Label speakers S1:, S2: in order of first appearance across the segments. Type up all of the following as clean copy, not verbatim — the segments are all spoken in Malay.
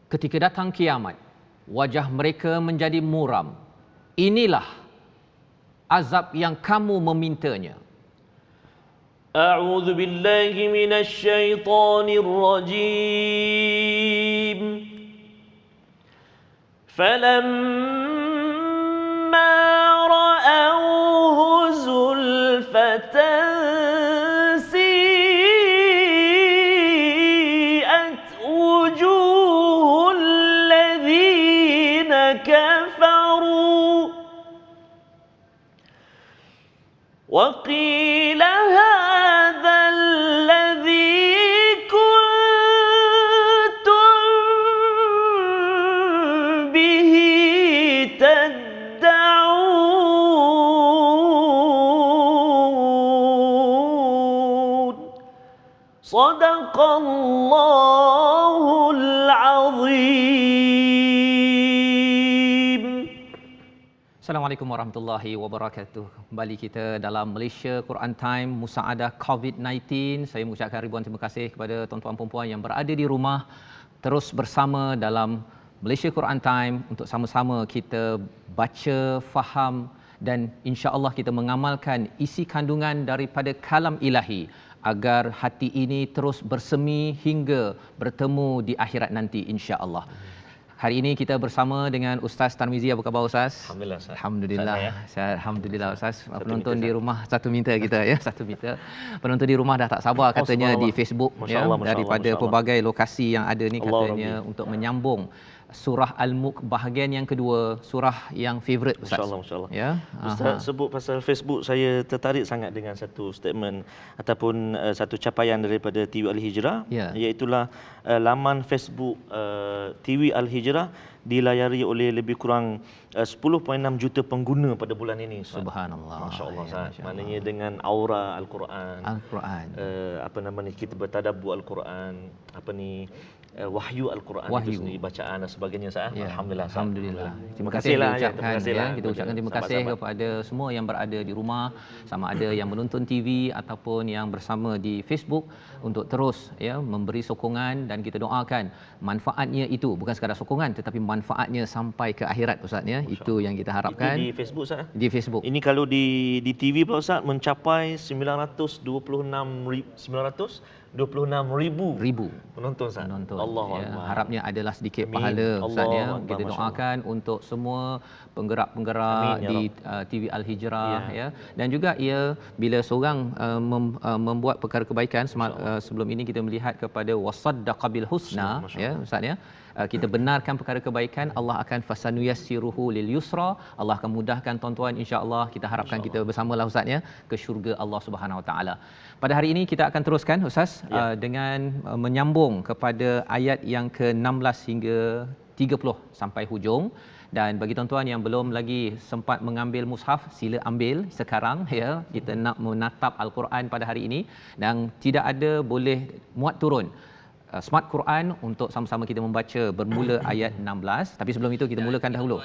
S1: ketika datang kiamat, wajah mereka menjadi muram. Inilah azab yang kamu memintanya.
S2: A'udzu billahi minasy syaithanir rajim. فلما رأوه زلفة سيئت وجوه الذين كفروا وقيل هذا الذي Sadaqallahul Azim.
S1: Assalamualaikum warahmatullahi wabarakatuh. Kembali kita dalam Malaysia Quran Time Musaadah COVID-19. Saya mengucapkan ribuan terima kasih kepada tuan-tuan dan puan yang berada di rumah terus bersama dalam Malaysia Quran Time untuk sama-sama kita baca, faham dan insya-Allah kita mengamalkan isi kandungan daripada kalam ilahi agar hati ini terus bersemi hingga bertemu di akhirat nanti insya-Allah. Hari ini kita bersama dengan Ustaz Tarmizi. Apa khabar Ustaz?
S2: Alhamdulillah Ustaz.
S1: Alhamdulillah.
S2: Saya,
S1: Alhamdulillah Ustaz. Penonton
S2: meter,
S1: di rumah satu meter kita ya, satu meter. Penonton di rumah dah tak sabar katanya di Facebook ya, daripada pelbagai lokasi yang ada ni katanya untuk menyambung surah Al-Mulk bahagian yang kedua, surah yang favorite Ustaz.
S2: Masya-Allah.
S1: Ya.
S2: Ustaz sebut pasal Facebook, saya tertarik sangat dengan satu statement ataupun satu capaian daripada TV Al-Hijrah, iaitu laman Facebook TV Al-Hijrah dilayari oleh lebih kurang 10.6 juta pengguna pada bulan ini.
S1: Subhanallah.
S2: Masya-Allah Ustaz. Maknanya dengan aura Al-Quran. Apa nama ni, kita bertadabbur Al-Quran, wahyu Al-Quran itu sendiri, bacaan dan sebagainya Ustaz.
S1: Alhamdulillah. Terima kasih kita ucapkan terima kasih kepada semua yang berada di rumah, sama ada yang menonton TV ataupun yang bersama di Facebook untuk terus memberi sokongan, dan kita doakan manfaatnya itu bukan sekadar sokongan tetapi manfaatnya sampai ke akhirat Ustaz ya. Itu yang kita harapkan.
S2: Itu di Facebook Ustaz.
S1: Di Facebook.
S2: Ini kalau di TV pula Ustaz mencapai 926,000 penonton Ustaz. Allahu Akbar.
S1: Harapnya adalah sedikit pahala Ustaz ya. Kita doakan untuk semua penggerak-penggerak di TV Al-Hijrah ya. Dan juga ia bila seorang membuat perkara kebaikan, sebelum ini kita melihat kepada wasaddaqa bil husna ya Ustaz ya. Kita benarkan perkara kebaikan, Allah akan fasanuyassiruhu lil yusra. Allah akan mudahkan tuan-tuan insya-Allah. Kita harapkan kita bersamalah Ustaz ya ke syurga Allah Subhanahu Wa Taala. Pada hari ini kita akan teruskan Ustaz dengan menyambung kepada ayat yang ke-16 hingga 30 sampai hujung. Dan bagi tuan-tuan yang belum lagi sempat mengambil mushaf, sila ambil sekarang ya. Kita nak menatap Al-Quran pada hari ini dan tidak ada boleh muat turun Smart Quran untuk sama-sama kita membaca bermula ayat 16. Tapi sebelum itu kita mulakan dahulu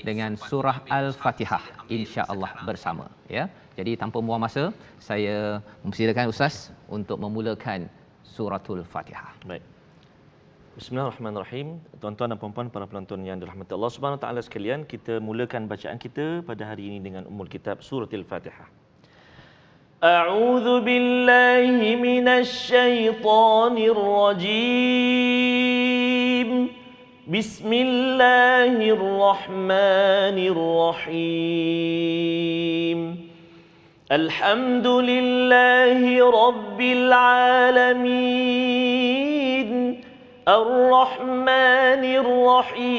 S1: dengan surah Al-Fatihah insya-Allah bersama ya. Jadi tanpa membuang masa, saya mempersilakan Ustaz untuk memulakan suratul Fatihah.
S2: Baik. Bismillahirrahmanirrahim. Tuan-tuan dan puan-puan, para penonton yang dirahmati Allah Subhanahu Wa Taala sekalian, kita mulakan bacaan kita pada hari ini dengan Ummul Kitab suratul Fatihah. A'udzu billahi minasy syaithanir rajim. Bismillahirrahmanirrahim. Alhamdulillahi rabbil alamin. Ar-Rahmanir Rahim.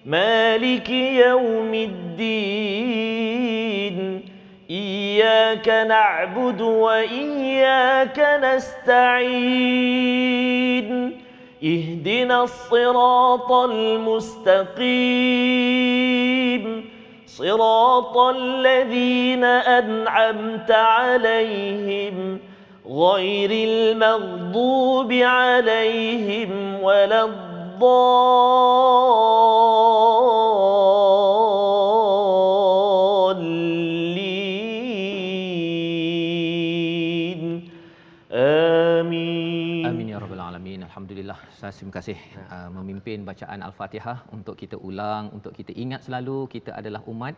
S2: Maliki yaumiddin. Iyyaka na'budu wa iyyaka nasta'in. Ihdinas siratal mustaqim. Siratal ladzina an'amta 'alaihim ghairil maghdubi 'alaihim waladdallin. Amin.
S1: Amin ya rabbal alamin. Alhamdulillah, Ustaz, terima kasih memimpin bacaan Al-Fatihah untuk kita ulang, untuk kita ingat selalu kita adalah umat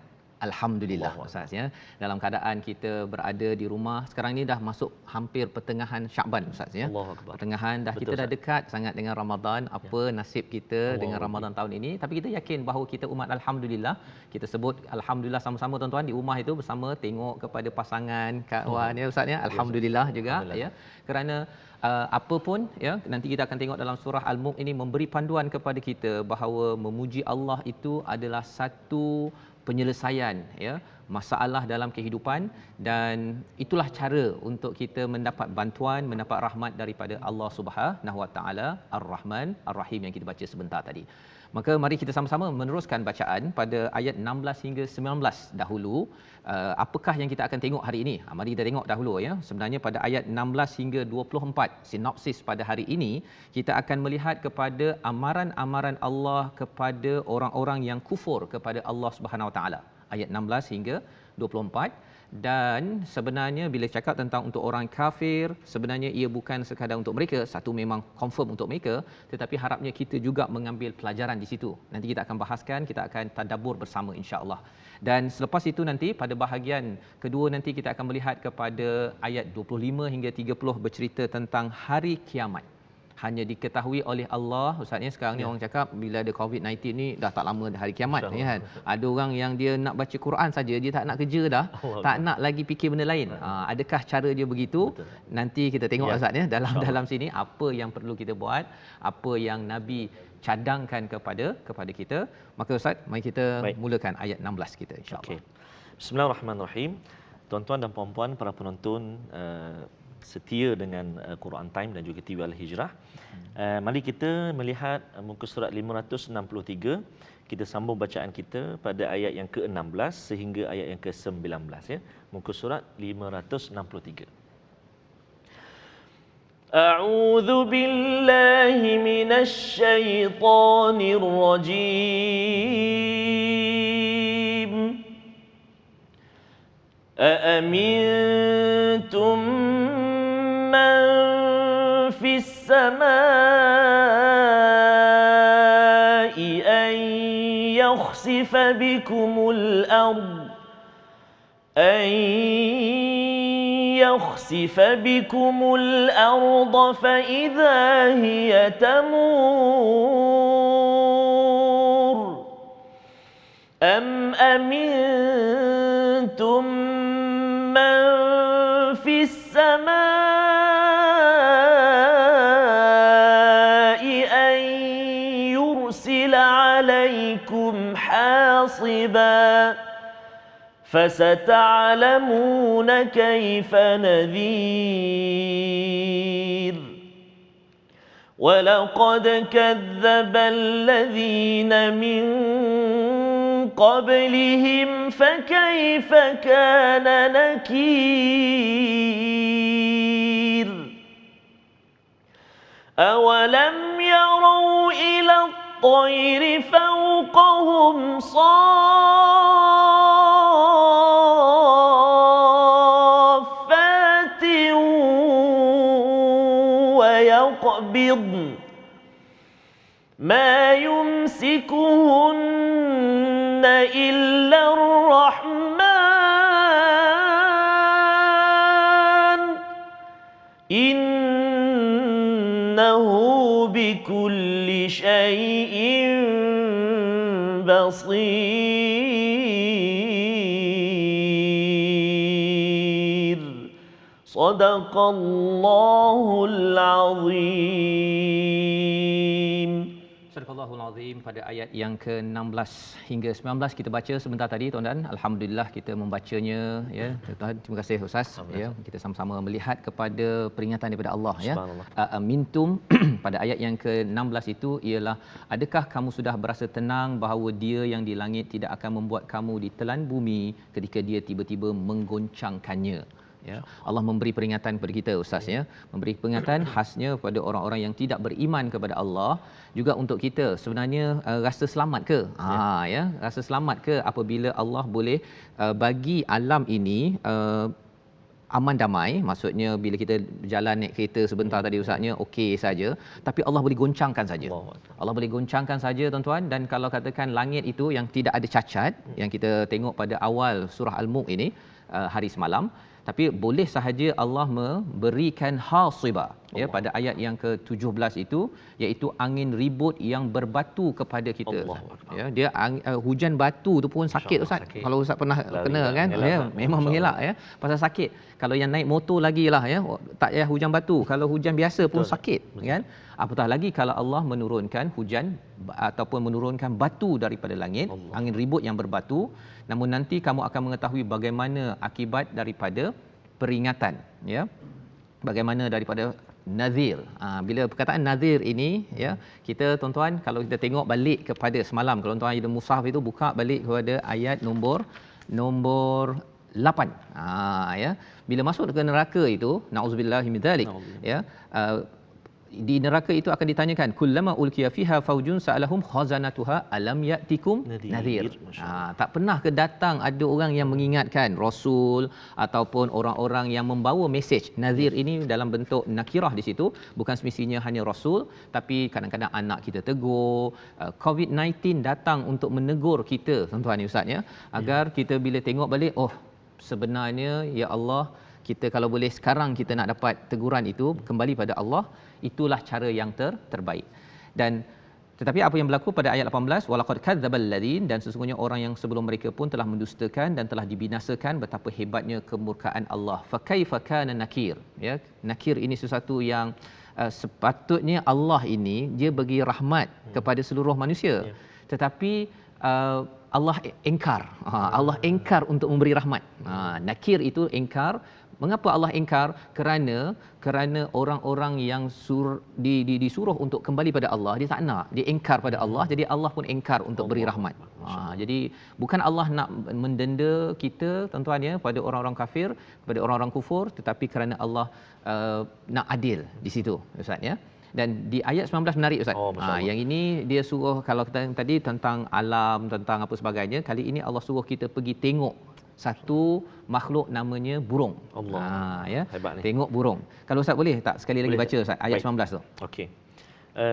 S1: Alhamdulillah, Ustaz, ya. Dalam keadaan kita berada di rumah, sekarang ni dah masuk hampir pertengahan Syaban, Ustaz, ya. Pertengahan dah, betul, kita dah dekat sangat dengan Ramadan. Apa nasib kita dengan Ramadan tahun ini? Tapi kita yakin bahawa kita umat Alhamdulillah. Kita sebut Alhamdulillah sama-sama, tuan-tuan, di rumah itu bersama, tengok kepada pasangan, kawan, ya, Ustaz, ya. Alhamdulillah juga, ya. Kerana apa pun, ya, nanti kita akan tengok dalam surah Al-Mulk ini memberi panduan kepada kita bahawa memuji Allah itu adalah satu penyelesaian, ya, masalah dalam kehidupan, dan itulah cara untuk kita mendapat bantuan, mendapat rahmat daripada Allah Subhanahu Wa Taala, Ar-Rahman Ar-Rahim yang kita baca sebentar tadi. Maka mari kita sama-sama meneruskan bacaan pada ayat 16 hingga 19 dahulu. Apakah yang kita akan tengok hari ini? Mari kita tengok dahulu, ya. Sebenarnya pada ayat 16 hingga 24, sinopsis pada hari ini, kita akan melihat kepada amaran-amaran Allah kepada orang-orang yang kufur kepada Allah Subhanahu Wa Taala. Ayat 16 hingga 24. Dan sebenarnya bila cakap tentang untuk orang kafir, sebenarnya ia bukan sekadar untuk mereka, satu memang confirm untuk mereka, tetapi harapnya kita juga mengambil pelajaran di situ. Nanti kita akan bahaskan, kita akan tadabbur bersama, insya-Allah. Dan selepas itu nanti pada bahagian kedua nanti kita akan melihat kepada ayat 25 hingga 30 bercerita tentang hari kiamat. Hanya diketahui oleh Allah, Ustaz, ni sekarang ni orang cakap bila ada COVID-19 ni dah tak lama dah hari kiamat, ya kan. Ada orang yang dia nak baca Quran saja, dia tak nak kerja dah, tak nak lagi fikir benda lain. Adakah cara dia begitu? Betul. Nanti kita tengok, Ustaz, ya, dalam sini apa yang perlu kita buat, apa yang Nabi cadangkan kepada kita. Maka Ustaz, mari kita mulakan ayat 16 kita, insya-Allah.
S2: Bismillahirrahmanirrahim. Tuan-tuan dan puan-puan, para penonton setia dengan Quran Time dan juga TV Al-Hijrah. Mari kita melihat muka surat 563. Kita sambung bacaan kita pada ayat yang ke-16 sehingga ayat yang ke-19, ya. Muka surat 563. A'udzu billahi minasy syaithanir rajim. A'amintum من في السماء أن يخسف بكم الأرض فإذا هي تمور أم أمنتم من في السماء أن يرسل عليكم حاصبا فستعلمون كيف نذير ولقد كذب الذين من قبلهم فكيف كان نكير أولم يروا إلى الطير فوقهم صافات ويقبضن ما يمسكهن إلا الرحمن إنه بكل شيء بصير صدق الله العظيم.
S1: Surahul Azim pada ayat yang ke-16 hingga 19 kita baca sebentar tadi, tuan-tuan. Alhamdulillah kita membacanya, ya. Tuan-tuan, terima kasih Ustaz, ya. Kita sama-sama melihat kepada peringatan daripada Allah, ya. Mintum pada ayat yang ke-16 itu ialah, adakah kamu sudah berasa tenang bahawa Dia yang di langit tidak akan membuat kamu ditelan bumi ketika Dia tiba-tiba menggoncangkannya. Ya, Allah memberi peringatan kepada kita, Ustaz, ya, memberi peringatan khasnya kepada orang-orang yang tidak beriman kepada Allah, juga untuk kita. Sebenarnya rasa selamat ke? Ya, rasa selamat ke apabila Allah boleh bagi alam ini aman damai, maksudnya bila kita berjalan naik kereta sebentar tadi ustaznya okey saja, tapi Allah boleh goncangkan saja. Allah boleh goncangkan saja tuan-tuan. Dan kalau katakan langit itu yang tidak ada cacat yang kita tengok pada awal surah Al-Mulk ini hari semalam, tapi boleh sahaja Allah memberikan hasiba ya pada ayat yang ke-17 itu, iaitu angin ribut yang berbatu kepada kita. Ya, dia hujan batu tu pun sakit ustaz. Kalau ustaz pernah kena kan, ya memang mengelak ya pasal sakit. Kalau yang naik motor lagilah ya, tak payah hujan batu, kalau hujan biasa pun sakit kan. Apatah lagi kalau Allah menurunkan hujan ataupun menurunkan batu daripada langit, angin ribut yang berbatu. Namun nanti kamu akan mengetahui bagaimana akibat daripada peringatan ya, bagaimana daripada nazir. Bila perkataan nazir ini ya, kita tuan-tuan kalau kita tengok balik kepada semalam, kalau tuan-tuan ada mushaf itu buka balik kepada ayat nombor 8. Ya, bila masuk ke neraka itu, nauzubillahi min dzalik ya, di neraka itu akan ditanyakan kullama ulqiya fiha faujun sa'alahum khazanatuha alam ya'tikum nadhir. Tak pernah ke datang ada orang yang mengingatkan, rasul ataupun orang-orang yang membawa mesej. Nadhir ini dalam bentuk nakirah di situ, bukan semestinya hanya rasul, tapi kadang-kadang anak kita tegur, COVID-19 datang untuk menegur kita tuan-tuan ni ustaz ya, agar kita bila tengok balik, oh sebenarnya ya Allah, kita kalau boleh sekarang kita nak dapat teguran itu, kembali pada Allah, itulah cara yang terbaik. Dan tetapi apa yang berlaku pada ayat 18, walaqad kadzdzabal ladzin, dan sesungguhnya orang yang sebelum mereka pun telah mendustakan dan telah dibinasakan, betapa hebatnya kemurkaan Allah. Fa kaifa kana nakir, ya, nakir ini sesuatu yang sepatutnya Allah ini dia bagi rahmat kepada seluruh manusia, tetapi Allah engkar. Allah engkar untuk memberi rahmat. Nakir itu engkar. Mengapa Allah engkar? Kerana orang-orang yang disuruh untuk kembali pada Allah, dia tak nak, dia engkar pada Allah, jadi Allah pun engkar untuk beri rahmat. Jadi bukan Allah nak mendenda kita tuan-tuan ya, pada orang-orang kafir, pada orang-orang kufur, tetapi kerana Allah nak adil di situ ustaz ya. Dan di ayat 19 menarik ustaz. Yang ini dia suruh, kalau kita tadi tentang alam, tentang apa sebagainya, kali ini Allah suruh kita pergi tengok satu makhluk namanya burung. Ya. Tengok burung. Kalau ustaz boleh tak sekali lagi baca ustaz ayat 19 tu.
S2: Okey.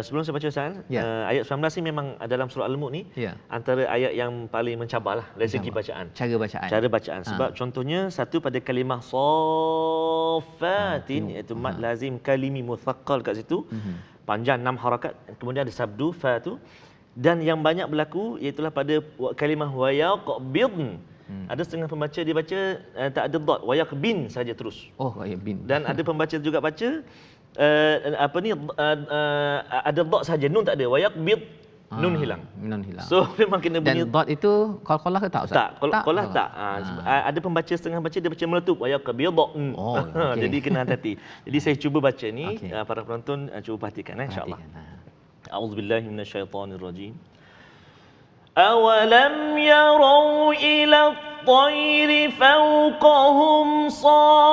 S2: Sebelum saya baca ustaz, ayat 19 ni memang dalam surah Al-Mulk ni antara ayat yang paling mencabarlah dari segi bacaan. Cara bacaan. Sebab contohnya satu pada kalimah saffatin, iaitu mad lazim kalimi muthaqqal kat situ. Panjang 6 harakat, kemudian ada sabdu fa tu, dan yang banyak berlaku iaitu pada kalimah wa yaqbidn. Ada setengah pembaca dia baca tak ada dot, wa yaqbin saja terus.
S1: Bin.
S2: Dan ada pembaca juga baca ada dot saja, nun tak ada, wa yaqbid, nun hilang. So memang kena bunyi.
S1: Dan dot itu qalqalah ke tak ustaz?
S2: Tak, qalqalah tak. Ada pembaca setengah baca dia baca meletup, wa yaqbid. Jadi kena hati-hati. Jadi saya cuba baca ni, para penonton cuba perhatikan insya-Allah. A'udzubillahi minasyaitonirrajim. أَوَلَمْ يَرَوْا إِلَى الطَّيْرِ فَوْقَهُمْ صَافَّاتٍ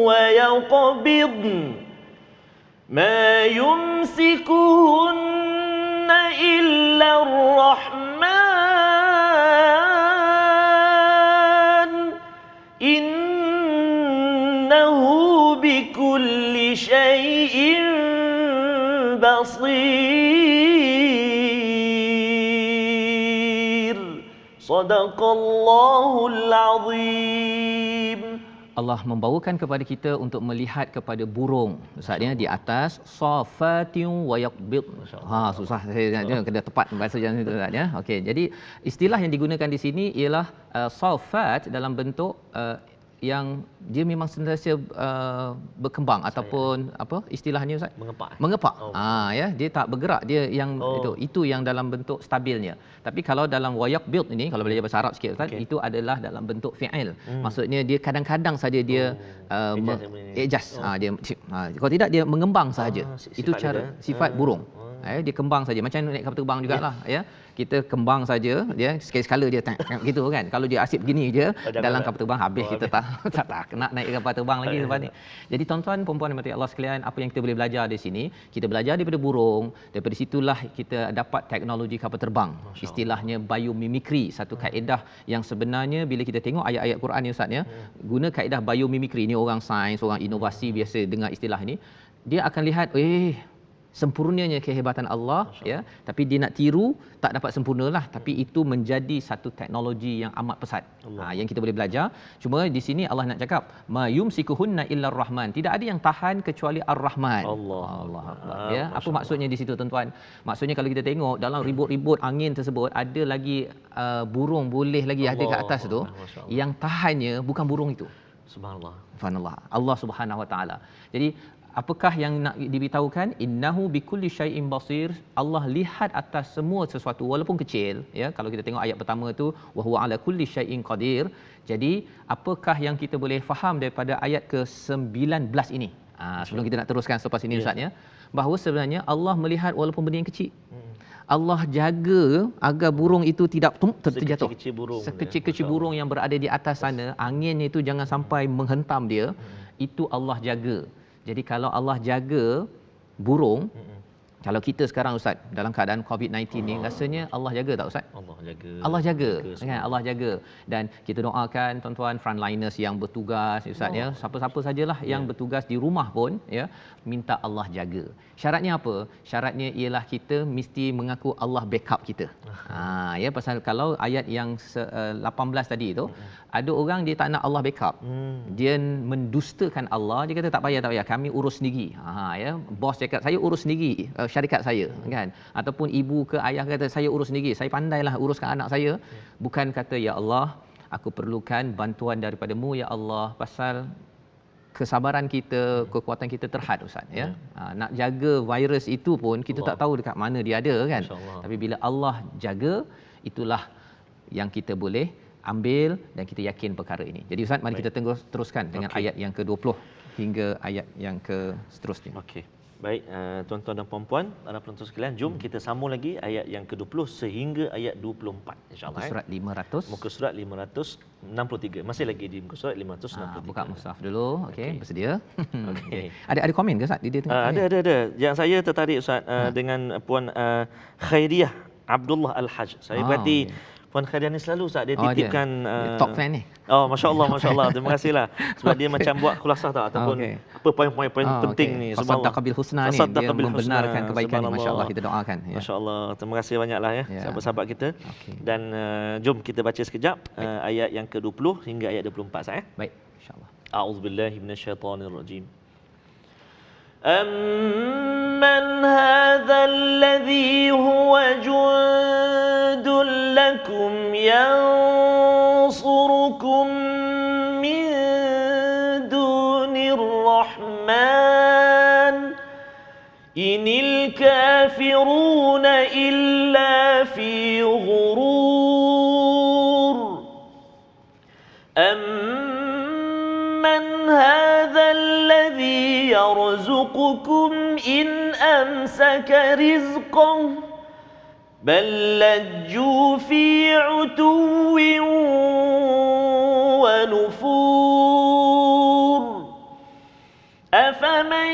S2: وَيَقْبِضْنَ مَا يُمْسِكُهُنَّ إِلَّا الرَّحْمَنُ إِنَّهُ بِكُلِّ شَيْءٍ بَصِيرٌ صدق الله العظيم.
S1: Allah membawakan kepada kita untuk melihat kepada burung ustaz ya, di atas safatin wa yaqbid. Susah saya kena tepat bahasa jangan itu ustaz ya. Okey, jadi istilah yang digunakan di sini ialah safat dalam bentuk yang dia memang sentiasa berkembang ataupun apa istilahnya ustaz? Mengepak. Ya, dia tak bergerak, dia yang itu yang dalam bentuk stabilnya. Tapi kalau dalam wayak build ini, kalau belajar bahasa Arab sikit ustaz, itu adalah dalam bentuk fi'il. Maksudnya dia kadang-kadang saja dia adjust. Dia kalau tidak dia mengembang sahaja. Itu cara sifat burung. Dia kembang saja macam naik kapal terbang jugalah ya. Kita kembang saja dia sekali-sekala dia gitu kan. Kalau dia asyik begini je dalam kapal terbang habis kita tak nak naik kapal terbang lagi lepas ni. Jadi tuan-tuan puan-puan dan Allah sekalian, apa yang kita boleh belajar di sini, kita belajar daripada burung, daripada situlah kita dapat teknologi kapal terbang. Istilahnya biomimikry, satu kaedah yang sebenarnya bila kita tengok ayat-ayat Quran ni Ustaz ya, guna kaedah biomimikry ni, orang sains, orang inovasi biasa dengar istilah ni, dia akan lihat sempurnanya kehebatan Allah ya, tapi dia nak tiru tak dapat sempurnalah, tapi itu menjadi satu teknologi yang amat pesat yang kita boleh belajar. Cuma di sini Allah nak cakap ma yumsikuhunna illar rahman, tidak ada yang tahan kecuali ar-rahman. Allah ya. Apa maksudnya di situ tuan-tuan? Maksudnya kalau kita tengok dalam ribut-ribut angin tersebut, ada lagi burung boleh lagi ada kat atas tu, yang tahannya bukan burung itu. Subhanallah. Allah Subhanahu Wa Taala. Jadi apakah yang nak diberitahukan? Innahu bikulli syai'in basir. Allah lihat atas semua sesuatu walaupun kecil ya. Kalau kita tengok ayat pertama tu wa huwa ala kulli syai'in qadir. Jadi apakah yang kita boleh faham daripada ayat ke-19 ini? Sebelum kita nak teruskan selepas ini Ustaz ya, bahawa sebenarnya Allah melihat walaupun benda yang kecil. Allah jaga agar burung itu tidak terjatuh. Sekecil-kecil burung yang berada di atas sana, angin itu jangan sampai menghentam dia. Itu Allah jaga. Jadi kalau Allah jaga burung, kalau kita sekarang Ustaz dalam keadaan COVID-19 ni, rasanya Allah jaga tak Ustaz? Allah jaga kan? Allah jaga. Dan kita doakan tuan-tuan frontliners yang bertugas Ustaz ya, siapa-siapa sajalah yang bertugas di rumah pun ya, minta Allah jaga. Syaratnya apa? Syaratnya ialah kita mesti mengaku Allah backup kita. Ya, pasal kalau ayat yang 18 tadi tu, ada orang dia tak nak Allah backup. Dia mendustakan Allah, dia kata tak payah kami urus sendiri. Ya, bos cakap saya urus sendiri syarikat saya kan, ataupun ibu ke ayah kata saya urus sendiri, saya pandailah uruskan anak saya. Bukan kata ya Allah aku perlukan bantuan daripadamu ya Allah, pasal kesabaran kita, kekuatan kita terhad Ustaz ya. Nak jaga virus itu pun kita tak tahu dekat mana dia ada kan. Tapi bila Allah jaga, itulah yang kita boleh ambil dan kita yakin perkara ini. Jadi Ustaz, mari kita teruskan dengan ayat yang ke-20 hingga ayat yang ke seterusnya.
S2: Baik, tuan-tuan dan puan-puan, para penonton sekalian, jom kita sambung lagi ayat yang ke-20 sehingga ayat 24 insya-Allah.
S1: Surat 500.
S2: Muka surat 563. Masih lagi di muka surat 563.
S1: Buka mushaf dulu. Okey, bersedia? Ada komen ke Ustaz?
S2: Ada. Yang saya tertarik Ustaz dengan puan Khairiyah Abdullah Al-Haj. Saya berarti Puan Khairiyah ni selalu Ustaz dia titipkan
S1: top fan ni.
S2: Masya-Allah. Terima kasihlah sebab dia macam buat khulasah ataupun apa poin-poin penting ni
S1: subhanallah. Qabil husna ni dia membenarkan kebaikan ni, masya-Allah, kita doakan ya.
S2: Masya-Allah. Terima kasih banyaklah ya sahabat-sahabat kita. Dan jom kita baca sekejap ayat yang ke-20 hingga ayat 24 Ustaz ya.
S1: Baik, insya-Allah.
S2: A'udzubillahi minasyaitonirrajim. أَمَّنْ هَذَا الَّذِي هُوَ جُندٌ لَكُمْ يَنصُرُكُم مِّن دُونِ الرَّحْمَنِ إِنِ الْكَافِرُونَ إِلَّا فِي غُرُورٍ أَمَّنْ هَذَا الَّذِي يَرْزُقُكُمْ إِنْ أَمْسَكَ رِزْقَهُ بَل لَّجُّوا فِي عُتُوٍّ وَنُفُورٍ أَفَمَن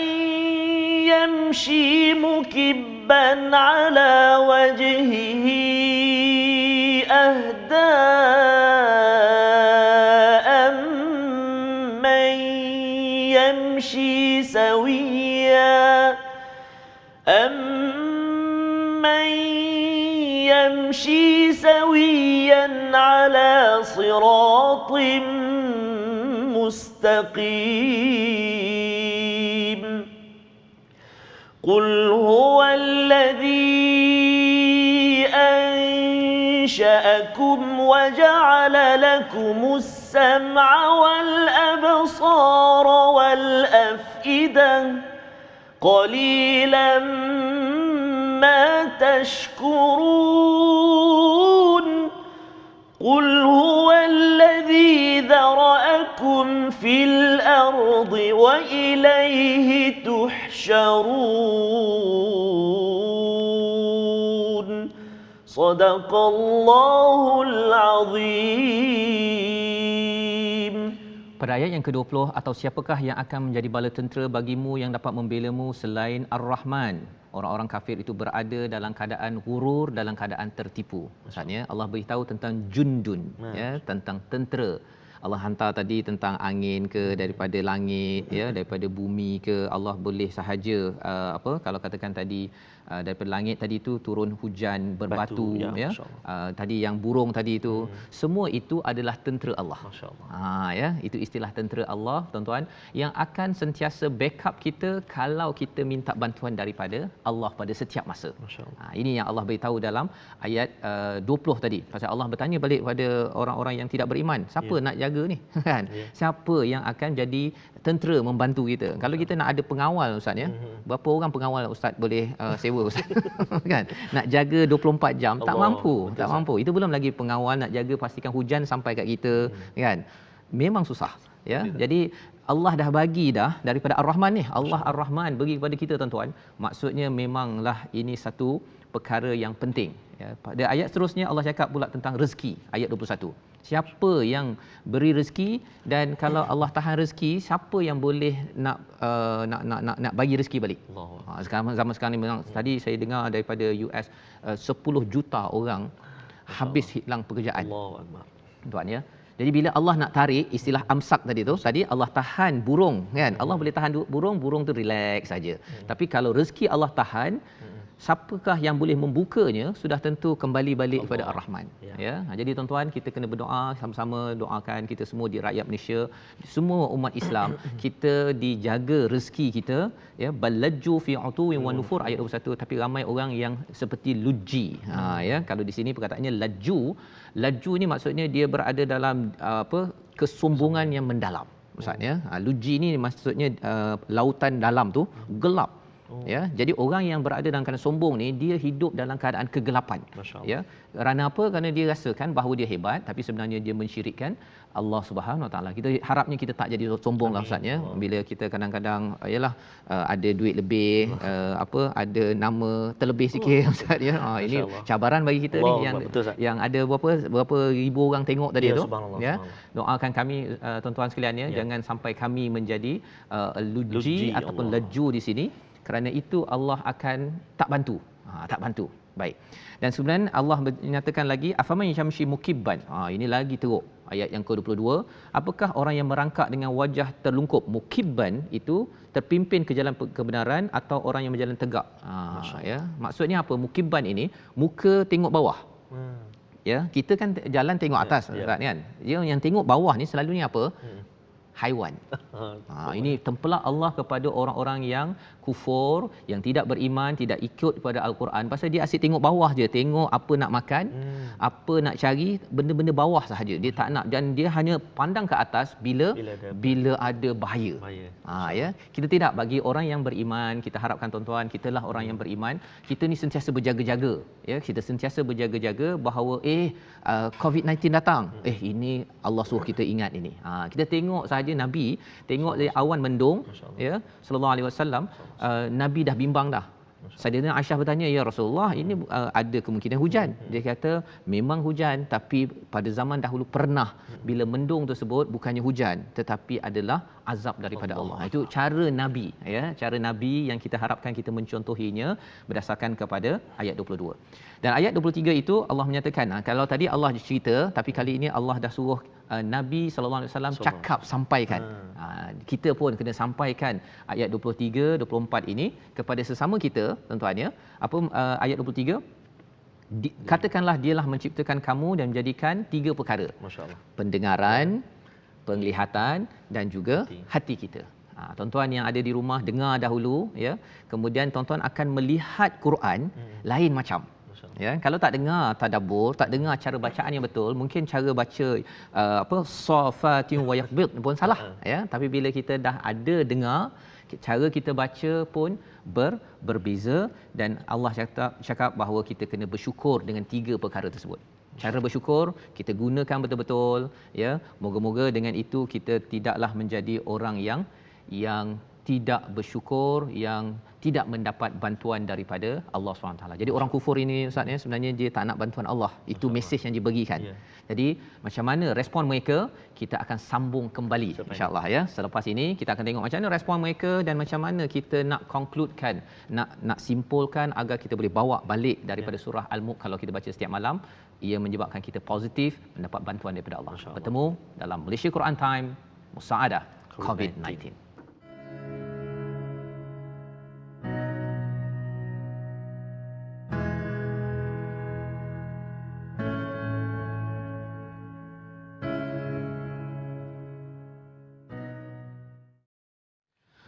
S2: يَمْشِي مُكِبًّا عَلَى وَجْهِهِ أَهْدَىٰ أَمَّن يمشي سويا على صراط مستقيم قل هو الذي أنشأكم وجعل لكم السمع والأبصار والأفئدة قليلا ما تشكرون قل هو الذي ذرأكم في الأرض وإليه تحشرون Sadaqallahul azim.
S1: Pada ayat yang ke-20, atau siapakah yang akan menjadi bala tentera bagimu yang dapat membelamu selain Ar-Rahman? Orang-orang kafir itu berada dalam keadaan gurur, dalam keadaan tertipu. Maksudnya Allah beritahu tentang jundun, ya, tentang tentera. Allah hantar tadi tentang angin ke daripada langit, ya, daripada bumi ke, Allah boleh sahaja kalau katakan tadi daripada langit tadi tu turun hujan berbatu, ya, tadi yang burung tadi itu, semua itu adalah tentera Allah. Ya, itu istilah tentera Allah, tuan-tuan, yang akan sentiasa backup kita kalau kita minta bantuan daripada Allah pada setiap masa. Ini yang Allah beritahu dalam ayat 20 tadi. Pasal Allah bertanya balik pada orang-orang yang tidak beriman, siapa nak jaga ni? Kan? Siapa yang akan jadi tentera membantu kita? Kalau kita nak ada pengawal, ustaz, ya, berapa orang pengawal ustaz boleh sewa, ustaz? Kan? Nak jaga 24 jam tak mampu, tak mampu. Itu belum lagi pengawal nak jaga pastikan hujan sampai kat kita, kan? Memang susah, ya. Jadi Allah dah bagi dah daripada Ar-Rahman ni. Allah Ar-Rahman bagi kepada kita, tuan-tuan. Maksudnya memanglah ini satu perkara yang penting, ya. Pada ayat seterusnya Allah cakap pula tentang rezeki, ayat 21. Siapa yang beri rezeki, dan kalau Allah tahan rezeki, siapa yang boleh nak bagi rezeki balik? Zaman sekarang ni memang, tadi saya dengar daripada US 10 juta orang habis hilang pekerjaan. Allahuakbar. Tuan, ya. Jadi bila Allah nak tarik, istilah amsak tadi tu, tadi Allah tahan burung, kan? Allah boleh tahan burung tu relax saja. Tapi kalau rezeki Allah tahan, siapakah yang boleh membukanya? Sudah tentu kembali balik kepada Ar-Rahman, ya. Jadi tuan-tuan, kita kena berdoa sama-sama, doakan kita semua di rakyat Malaysia, semua umat Islam, kita dijaga rezeki kita, ya. Balajju fi utuwin wa nufur, ayat 21. Tapi ramai orang yang seperti luji, ya. Kalau di sini perkataannya laju ni maksudnya dia berada dalam kesombongan yang mendalam, maksudnya. Luji ni maksudnya lautan dalam tu gelap. Ya, jadi orang yang berada dalam keadaan sombong ni, dia hidup dalam keadaan kegelapan. Ya, kerana apa? Kerana dia rasakan bahawa dia hebat, tapi sebenarnya dia mensyirikkan Allah Subhanahu Wa Taala. Kita harapnya kita tak jadi sombong lah, ustaz, ya. Bila kita kadang-kadang ada duit lebih, ada nama terlebih sikit, ustaz, ya. Ini cabaran bagi kita ni, yang ada berapa ribu orang tengok tadi tu, ya. Doakan kami, tuan-tuan sekalian, ya, jangan sampai kami menjadi luji ataupun laju di sini. Kerana itu Allah akan tak bantu. Tak bantu. Baik. Dan sebenarnya Allah menyatakan lagi, afaman yamshi mukibban. Ini lagi teruk. Ayat yang ke-22, apakah orang yang merangkak dengan wajah terlungkup? Mukibban itu terpimpin ke jalan kebenaran, atau orang yang berjalan tegak. Ya. Maksudnya apa? Mukibban ini muka tengok bawah. Ya, kita kan jalan tengok atas, kan? Dia yang tengok bawah ni selalunya apa? Haiwan. Ini tempelak Allah kepada orang-orang yang kufur, yang tidak beriman, tidak ikut kepada Al-Quran. Pasal dia asyik tengok bawah je, tengok apa nak makan, apa nak cari, benda-benda bawah sahaja. Dia tak nak, dan dia hanya pandang ke atas bila ada bahaya. Ya, kita tidak. Bagi orang yang beriman, kita harapkan, tuan-tuan, kitalah orang yang beriman. Kita ni sentiasa berjaga-jaga, ya. Kita sentiasa berjaga-jaga bahawa COVID-19 datang. Ini Allah suruh kita ingat ini. Kita tengok sahaja Nabi tengok dari awan mendung, ya, sallallahu alaihi wasallam, Nabi dah bimbang dah. Sayyidina Aisyah bertanya, ya Rasulullah, ini ada kemungkinan hujan. Dia kata memang hujan, tapi pada zaman dahulu pernah bila mendung tersebut bukannya hujan, tetapi adalah azab daripada Allah. Itu cara Nabi, ya, cara Nabi yang kita harapkan kita mencontohinya berdasarkan kepada ayat 22. Dan ayat 23 itu Allah menyatakan, kalau tadi Allah cerita, tapi kali ini Allah dah suruh Nabi sallallahu alaihi wasallam cakap, sampaikan. Kita pun kena sampaikan ayat 23 24 ini kepada sesama kita, tuan-tuan, ya. Apa ayat 23? Katakanlah dialah menciptakan kamu dan menjadikan 3 perkara. Masya-Allah. Pendengaran, penglihatan, dan juga hati kita. Tuan-tuan yang ada di rumah, dengar dahulu, ya. Kemudian tuan-tuan akan melihat Quran lain macam. Ya, kalau tak dengar tadabbur, tak dengar cara bacaan yang betul, mungkin cara baca safatin wa yaqbid pun salah, ya. Tapi bila kita dah ada dengar, cara kita baca pun berbeza, dan Allah cakap bahawa kita kena bersyukur dengan 3 perkara tersebut. Cara bersyukur kita gunakan betul-betul, ya. Moga-moga dengan itu kita tidaklah menjadi orang yang tidak bersyukur, yang tidak mendapat bantuan daripada Allah SWT. Jadi orang kufur ini Ustaz ya, sebenarnya dia tak nak bantuan Allah. Itu mesej yang diberikan. Jadi macam mana respon mereka, kita akan sambung kembali insya-Allah ya. Selepas ini kita akan tengok macam mana respon mereka dan macam mana kita nak concludekan, nak simpulkan agar kita boleh bawa balik daripada surah Al-Mulk kalau kita baca setiap malam, ia menyebabkan kita positif mendapat bantuan daripada Allah. Bertemu dalam Malaysia Quran Time Musaadah COVID-19.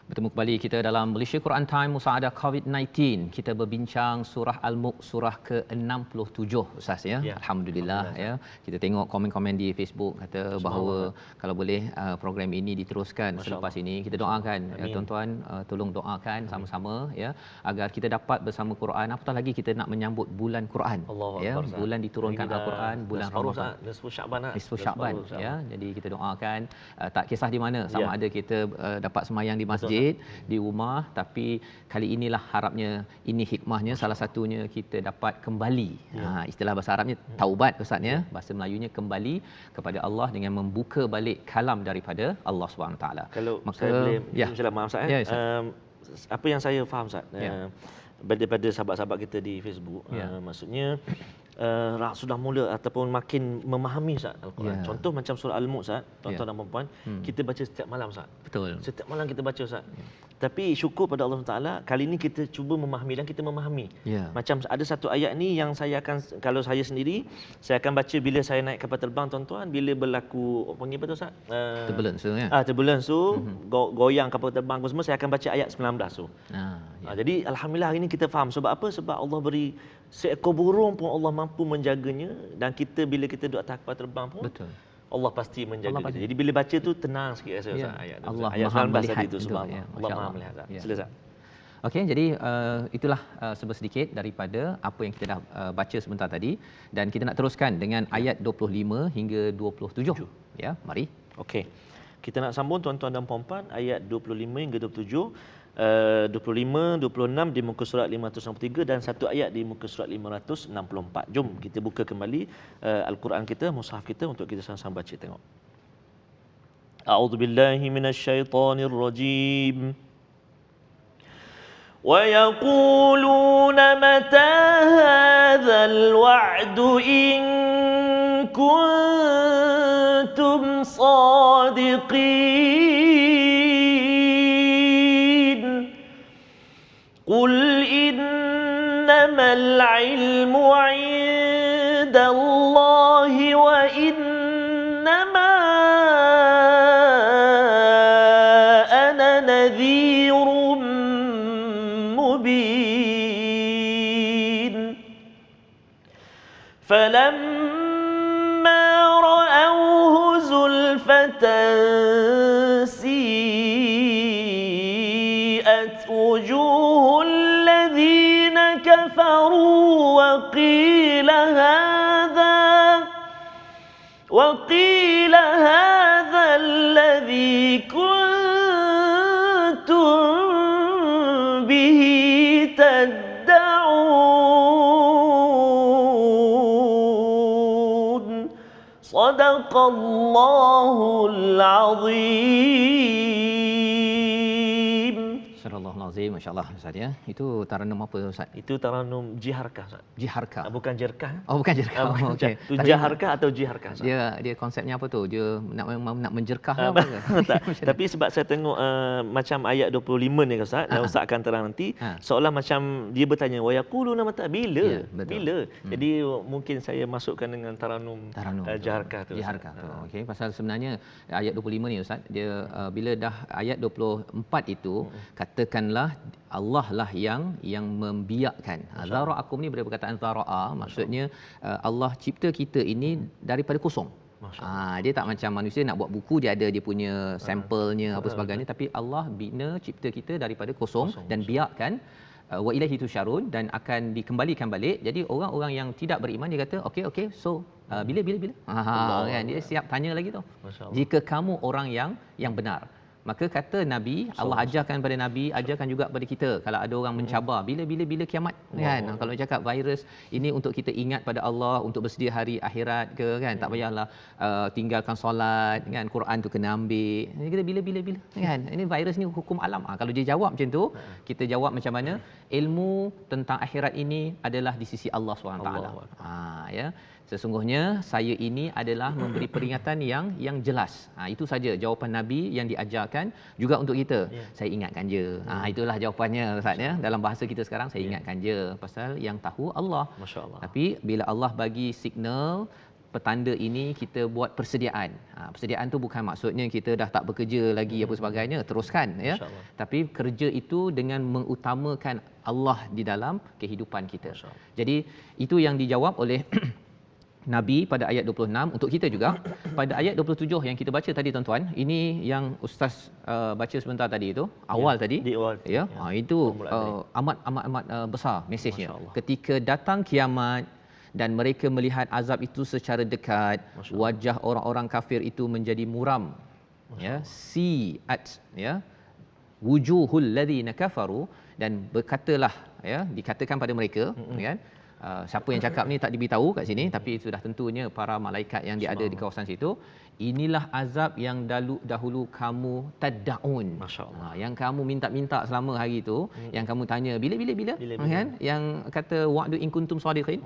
S1: Bertemu kembali kita dalam Malaysia Quran Time Musaadah COVID-19. Kita berbincang surah Al-Mulk surah ke-67 Ustaz ya. Alhamdulillah ya. Kita tengok komen-komen di Facebook kata bahawa kalau boleh program ini diteruskan selepas ini. Kita doakan ya, tuan-tuan tolong doakan sama-sama ya agar kita dapat bersama Quran. Apatah lagi kita nak menyambut bulan Quran ya. Bulan diturunkan Al-Quran, bulan Ramadan. Nisfu Sya'ban ya. Jadi kita doakan tak kisah di mana, sama ada kita dapat semayang di masjid, di rumah, tapi kali inilah harapnya, ini hikmahnya, salah satunya kita dapat kembali. Istilah bahasa Arabnya taubat Ustaz ya, bahasa Melayunya kembali kepada Allah dengan membuka balik kalam daripada Allah SWT.
S2: Kalau saya boleh maaf Ustaz apa yang saya faham Ustaz daripada sahabat-sahabat kita di Facebook, maksudnya sudah mula ataupun makin memahami Ustaz Al-Quran. Contoh macam surah Al-Mulk Ustaz, tuan-tuan dan puan-puan, kita baca setiap malam Ustaz.
S1: Betul.
S2: Setiap malam kita baca Ustaz. Tapi syukur pada Allah Taala, kali ini kita cuba memahami dan kita memahami. Macam ada satu ayat ni yang saya akan, kalau saya sendiri, saya akan baca bila saya naik kapal terbang tuan-tuan, bila berlaku panggil apa tu Ustaz?
S1: Turbulence ya.
S2: Turbulence tu, goyang kapal terbang semua, saya akan baca ayat 19 tu. Jadi alhamdulillah hari ini kita faham sebab apa? Sebab Allah beri seekor burung pun Allah mampu menjaganya, dan kita bila kita duduk atas kapal terbang pun Allah pasti menjaga kita. Jadi bila baca tu tenang sikit rasa ayat tu.
S1: Allah
S2: Ayat 19 tadi tu
S1: sebab
S2: Allah Maha melihat. Silakan.
S1: Okey, jadi itulah sedikit daripada apa yang kita dah baca sebentar tadi, dan kita nak teruskan dengan ayat 25 hingga 27. Ya, mari.
S2: Okey. Kita nak sambung tuan-tuan dan puan-puan ayat 25 hingga 27. 25, 26 di muka surat 563 dan satu ayat di muka surat 564. Jom kita buka kembali Al-Quran kita, mushaf kita untuk kita sama-sama baca tengok. A'udzubillahi minasyaitonir rajim. Wa yaquluna mata hadzal wa'du in kuntum sadiqin. قل إنما العلم عند الله وإنما أنا نذير مبين فلما رأوه زلفة سيئت وجوه الذين كفروا وقيل هذا الذي كنتم به تدعون صدق الله العظيم.
S1: Azim, masya-Allah Ustaz ya. Itu taranum apa Ustaz?
S2: Itu taranum jiharkah Ustaz.
S1: Jiharkah.
S2: Bukan jerkah.
S1: Oh, bukan jerkah. Okey.
S2: Itu jiharkah atau jiharkah Ustaz?
S1: Dia konsepnya apa tu? Dia nak menjerkah apa ke?
S2: Tapi sebab saya tengok macam ayat 25 ni Ustaz, yang Ustaz akan terang nanti, seolah macam dia bertanya wa yaquluna mata bila? Bila? Jadi mungkin saya masukkan dengan taranum jiharkah tu.
S1: Jiharkah tu. Okey, pasal sebenarnya ayat 25 ni Ustaz, dia bila dah ayat 24 itu katakanlah Allah lah yang membiakkan. Zara'akum ni dari perkataan zara'a, maksudnya Allah cipta kita ini daripada kosong. Dia tak macam manusia nak buat buku, dia ada dia punya sampelnya apa sebagainya, tapi Allah bina cipta kita daripada kosong dan biakkan wa ilaihi tusyarun, dan akan dikembalikan balik. Jadi orang-orang yang tidak beriman dia kata okey so bila kan dia siap tanya lagi tu. Jika kamu orang yang benar, Maka kata Nabi, Allah ajarkan pada Nabi, ajarkan juga pada kita kalau ada orang mencabar bila kiamat kan. Kalau cakap virus ini untuk kita ingat pada Allah, untuk bersedia hari akhirat ke kan. Tak payahlah tinggalkan solat kan, Quran tu kena ambil. Kita bila kan. Ini virus ni hukum alam. Kalau dia jawab macam tu, kita jawab macam mana? Ilmu tentang akhirat ini adalah di sisi Allah SWT. Ya. Sesungguhnya saya ini adalah memberi peringatan yang jelas. Itu saja jawapan Nabi yang diajarkan juga untuk kita. Saya ingatkan je. Itulah jawapannya Ustaz ya. Dalam bahasa kita sekarang saya ingatkan je pasal yang tahu Allah.
S2: Masya-Allah.
S1: Tapi bila Allah bagi signal petanda ini, kita buat persediaan. Persediaan tu bukan maksudnya kita dah tak bekerja lagi apa sebagainya, teruskan ya. Tapi kerja itu dengan mengutamakan Allah di dalam kehidupan kita. Jadi itu yang dijawab oleh Nabi pada ayat 26, untuk kita juga pada ayat 27 yang kita baca tadi tuan-tuan. Ini yang ustaz baca sebentar tadi itu, awal tadi.
S2: Di awal.
S1: Ya. Itu amat besar mesejnya. Ketika datang kiamat dan mereka melihat azab itu secara dekat, wajah orang-orang kafir itu menjadi muram. Ya, siat ya. Wujuhul ladzina kafaru, dan berkatalah ya, dikatakan pada mereka kan. Siapa yang cakap ni tak diberitahu kat sini, tapi sudah tentunya para malaikat yang ada di kawasan situ. Inilah azab yang dahulu kamu tad'un.
S2: Masya-Allah.
S1: Yang kamu minta-minta selama hari itu, yang kamu tanya bila kan, yang kata wa'du in kuntum shadiqin.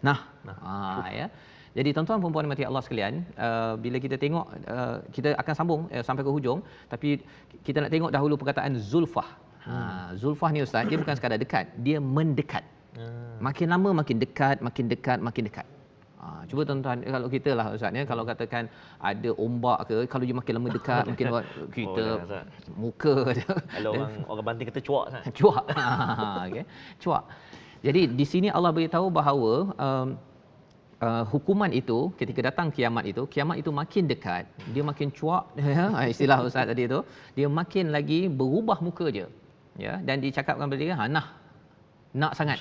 S1: Nah. Ya. Jadi tuan-tuan puan-puan mati Allah sekalian, bila kita tengok, kita akan sambung sampai ke hujung, tapi kita nak tengok dahulu perkataan zulfah. Zulfah ni ustaz, dia bukan sekadar dekat, dia mendekat. Makin lama makin dekat. Cuba tuan-tuan, kalau kita lah ustaz ya, kalau katakan ada ombak ke, kalau dia makin lama dekat mungkin kita muka je.
S2: Kalau orang banting kata cuak Ustaz.
S1: Cuak. Okey. Cuak. Jadi di sini Allah beritahu bahawa hukuman itu ketika datang kiamat itu makin dekat, dia makin cuak istilah ustaz tadi tu, dia makin lagi berubah muka je. Ya, dan dicakapkan pada dia nak sangat.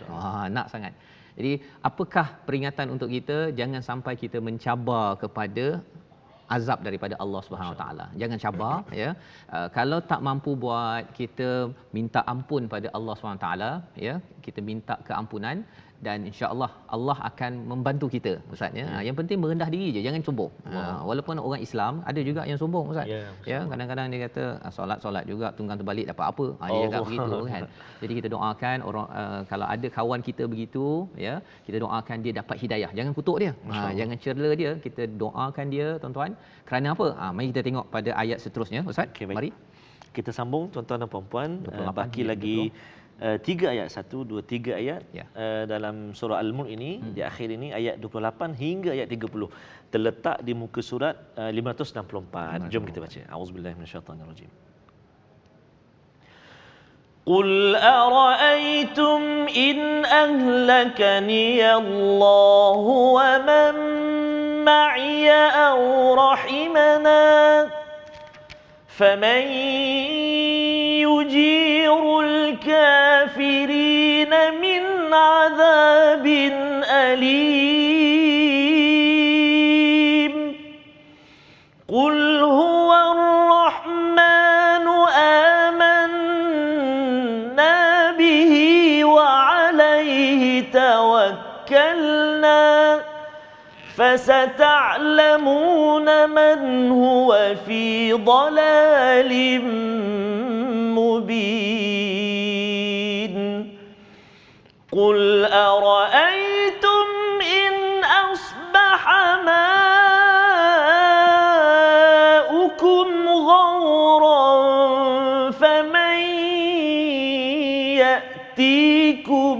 S1: Nak sangat. Jadi apakah peringatan untuk kita, jangan sampai kita mencabar kepada azab daripada Allah Subhanahu Wa Taala. Jangan cabar ya. Kalau tak mampu buat, kita minta ampun pada Allah Subhanahu Wa Taala ya. Kita minta keampunan dan insya-Allah Allah akan membantu kita ustaz ya. Yang penting merendah diri je, jangan sombong. Walaupun orang Islam ada juga yang sombong ustaz. Ya, kadang-kadang dia kata solat juga tunggang terbalik dapat apa. Dia cakap begitu kan. Jadi kita doakan orang, kalau ada kawan kita begitu ya, kita doakan dia dapat hidayah. Jangan kutuk dia. Jangan cerla dia, kita doakan dia tuan-tuan. Kerana apa? Mari kita tengok pada ayat seterusnya ustaz. Mari
S2: kita sambung tuan-tuan dan puan-puan. Baki lagi 3 ayat, 1 2 3 ayat dalam surah Al-Mulk ini, di akhir ini ayat 28 hingga ayat 30 terletak di muka surat 564. Jom kita baca. Auzubillahi minasyaitanirrajim. Qul ara'aytum in ahlakani Allahu wa man ma'iya aw rahimana faman yujirul الكافرين من عذاب أليم قل هو الرحمن آمنا به وعليه توكلنا فستعلمون من هو في ضلال مبين قل أرأيتم إن أصبح ماؤكم غورا فمن يأتيكم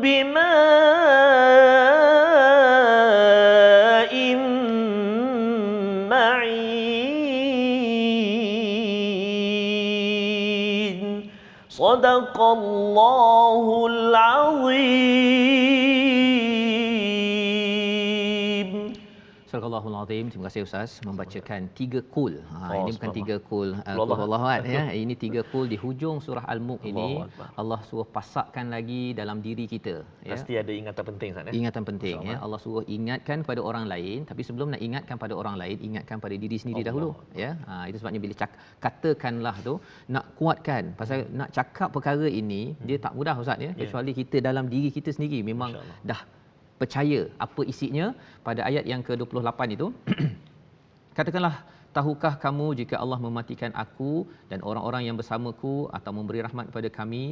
S2: بماء معين صدق الله العظيم.
S1: Surahul Azim. Terima kasih Ustaz membacakan 3 kul. Ini bukan 3 kul Allahu Akbar ya. Ini 3 kul di hujung surah Al-Mulk ini. Allah suruh pasakkan lagi dalam diri kita ya.
S2: Pasti ada ingatan penting Ustaz ya.
S1: Ingatan penting ya. Allah suruh ingatkan pada orang lain, tapi sebelum nak ingatkan pada orang lain, ingatkan pada diri sendiri dahulu ya. Itu sebabnya bila katakanlah tu nak kuatkan pasal nak cakap perkara ini dia tak mudah Ustaz ya, kecuali kita dalam diri kita sendiri memang dah percaya apa isinya. Pada ayat yang ke-28 itu katakanlah, tahukah kamu jika Allah mematikan aku dan orang-orang yang bersamaku atau memberi rahmat kepada kami,